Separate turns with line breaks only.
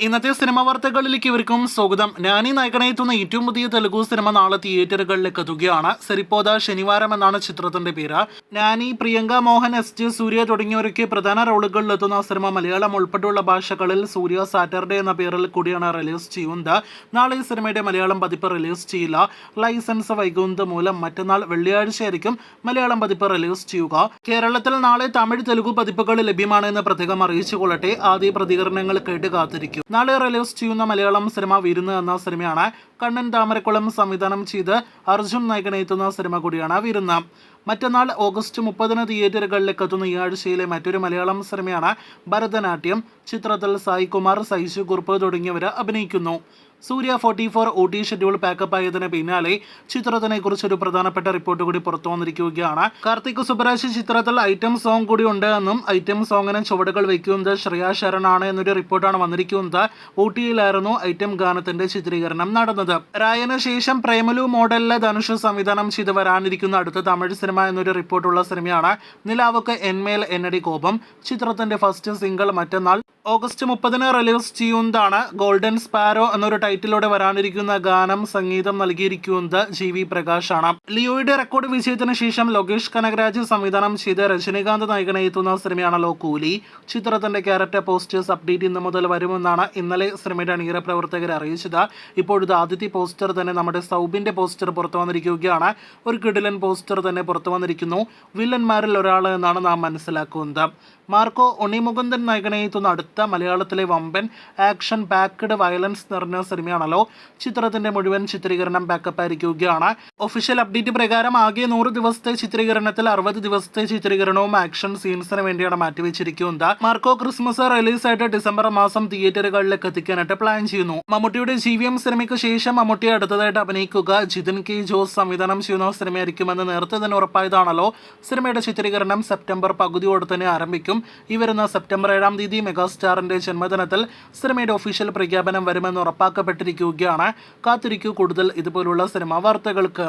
ഇന്നത്തെ സിനിമ വാർത്തകളിലേക്ക് ഇവർക്കും സ്വാഗതം. നാനി നായകനെത്തുന്ന ഏറ്റവും പുതിയ തെലുഗു സിനിമ നാളെ തിയേറ്ററുകളിലേക്ക് എത്തുകയാണ്. സരിപ്പോദ ശനിവാരം എന്നാണ് ചിത്രത്തിന്റെ പേര്. നാനി, പ്രിയങ്ക മോഹൻ, എസ് സൂര്യ തുടങ്ങിയവരൊക്കെ പ്രധാന റോളുകളിലെത്തുന്ന സിനിമ മലയാളം ഉൾപ്പെടെയുള്ള ഭാഷകളിൽ സൂര്യ സാറ്റർഡേ എന്ന പേരിൽ കൂടിയാണ് റിലീസ് ചെയ്യുന്നത്. നാളെ ഈ സിനിമയുടെ മലയാളം പതിപ്പ് റിലീസ് ചെയ്യില്ല. ലൈസൻസ് വൈകുന്നത് മൂലം മറ്റന്നാൾ വെള്ളിയാഴ്ചയായിരിക്കും മലയാളം പതിപ്പ് റിലീസ് ചെയ്യുക. കേരളത്തിൽ നാളെ തമിഴ്, തെലുഗു പതിപ്പുകൾ ലഭ്യമാണെന്ന് പ്രത്യേകം അറിയിച്ചുകൊള്ളട്ടെ. ആദ്യ പ്രതികരണങ്ങൾ കേട്ട് കാത്തിരിക്കും. നാളെ റിലീസ് ചെയ്യുന്ന മലയാളം സിനിമ വിരുന്ന് എന്ന സിനിമയാണ്. കണ്ണൻ താമരക്കുളം സംവിധാനം ചെയ്ത് അർജുൻ നായകനെത്തുന്ന സിനിമ കൂടിയാണ് വിരുന്ന്. മറ്റന്നാൾ ഓഗസ്റ്റ് 30 തിയേറ്ററുകളിലേക്ക് എത്തുന്ന ഈ ആഴ്ചയിലെ മറ്റൊരു മലയാളം സിനിമയാണ് ഭരതനാട്യം. ചിത്രത്തിൽ സായി കുമാർ, സൈജു കുറുപ്പ് തുടങ്ങിയവർ അഭിനയിക്കുന്നു. സൂര്യ 44 OT ഷെഡ്യൂൾ പാക്കപ്പ് ആയതിന് പിന്നാലെ ചിത്രത്തിനെ കുറിച്ചൊരു പ്രധാനപ്പെട്ട റിപ്പോർട്ട് കൂടി പുറത്തു വന്നിരിക്കുകയാണ്. കാർത്തിക് സുബ്രാജ് ചിത്രത്തിൽ ഐറ്റം സോങ് കൂടി ഉണ്ട് എന്നും ഐറ്റം സോങ്ങിന് ചുവടുകൾ വയ്ക്കുന്നത് ശ്രേയ ശരൺ ആണ് എന്നൊരു റിപ്പോർട്ടാണ് വന്നിരിക്കുന്നത്. ഊട്ടിയിലായിരുന്നു ഐറ്റം ഗാനത്തിന്റെ ചിത്രീകരണം നടന്നത്. രായന് ശേഷം പ്രേമലു മോഡലിലെ ധനുഷ് സംവിധാനം ചെയ്ത് വരാനിരിക്കുന്ന അടുത്ത തമിഴ് സിനിമ എന്നൊരു റിപ്പോർട്ടുള്ള സിനിമയാണ് നിലാവുക്ക് എന്മേൽ എന്നടി കോപം. ചിത്രത്തിന്റെ ഫസ്റ്റ് സിംഗിൾ മറ്റന്നാൾ ഓഗസ്റ്റ് 30 റിലീസ് ചെയ്യുന്നതാണ്. ഗോൾഡൻ സ്പാരോ എന്നൊരു ടൈറ്റിലൂടെ വരാനിരിക്കുന്ന ഗാനം സംഗീതം നൽകിയിരിക്കുന്നത് GV പ്രകാശാണ്. ലിയോയുടെ റെക്കോർഡ് വിജയത്തിന് ശേഷം ലോകേഷ് കനകരാജ് സംവിധാനം ചെയ്ത് രജനീകാന്ത് നായകനെത്തുന്ന സിനിമയാണല്ലോ കൂലി. ചിത്രത്തിന്റെ ക്യാരക്ടർ പോസ്റ്റേഴ്സ് അപ്ഡേറ്റ് ഇന്ന് മുതൽ വരുമെന്നാണ് ഇന്നലെ സിനിമയുടെ അണിയറ പ്രവർത്തകർ അറിയിച്ചത്. ഇപ്പോഴത്തെ ആദ്യത്തെ പോസ്റ്റർ തന്നെ നമ്മുടെ സൗബിന്റെ പോസ്റ്റർ പുറത്തു വന്നിരിക്കുകയാണ്. ഒരു കിടിലൻ പോസ്റ്റർ തന്നെ പുറത്തു വന്നിരിക്കുന്നു. വില്ലന്മാരിൽ ഒരാൾ എന്നാണ് നാം മനസ്സിലാക്കുന്നത്. മാർക്കോ ഉണ്ണിമുകുന്ദൻ നായകനെത്തുന്ന അടുത്ത മലയാളത്തിലെ വമ്പൻ ആക്ഷൻ പാക്ഡ് വയലൻസ് നിറഞ്ഞ സിനിമയാണല്ലോ. ചിത്രത്തിന്റെ മുഴുവൻ ചിത്രീകരണം പാക്കപ്പ് ആയിരിക്കുകയാണ്. ഒഫീഷ്യൽ അപ്ഡേറ്റ് പ്രകാരം ആകെ 100 ദിവസത്തെ ചിത്രീകരണത്തിൽ 60 ദിവസത്തെ ചിത്രീകരണവും ആക്ഷൻ സീൻസിന് വേണ്ടിയാണ് മാറ്റിവെച്ചിരിക്കുന്നത്. മാർക്കോ ക്രിസ്മസ് റിലീസായിട്ട് ഡിസംബർ മാസം തിയേറ്ററുകളിലേക്ക് എത്തിക്കാനായിട്ട് പ്ലാൻ ചെയ്യുന്നു. മമ്മൂട്ടിയുടെ GVM സിനിമയ്ക്ക് ശേഷം മമ്മൂട്ടി അടുത്തതായിട്ട് അഭിനയിക്കുക ജിതിൻ K ജോസ് സംവിധാനം ചെയ്യുന്ന സിനിമയായിരിക്കുമെന്ന് നേരത്തെ തന്നെ ഉറപ്പായതാണല്ലോ. സിനിമയുടെ ചിത്രീകരണം സെപ്റ്റംബർ പകുതിയോടെ തന്നെ ആരംഭിക്കും. ഈ വരുന്ന സെപ്റ്റംബർ 7 മെഗാസ്റ്റാറിന്റെ ജന്മദിനത്തിൽ സിനിമയുടെ ഒഫീഷ്യൽ പ്രഖ്യാപനം വരുമെന്ന് ഉറപ്പാക്കപ്പെട്ടിരിക്കുകയാണ്. കാത്തിരിക്കൂ കൂടുതൽ ഇതുപോലുള്ള സിനിമാ വാർത്തകൾക്ക്.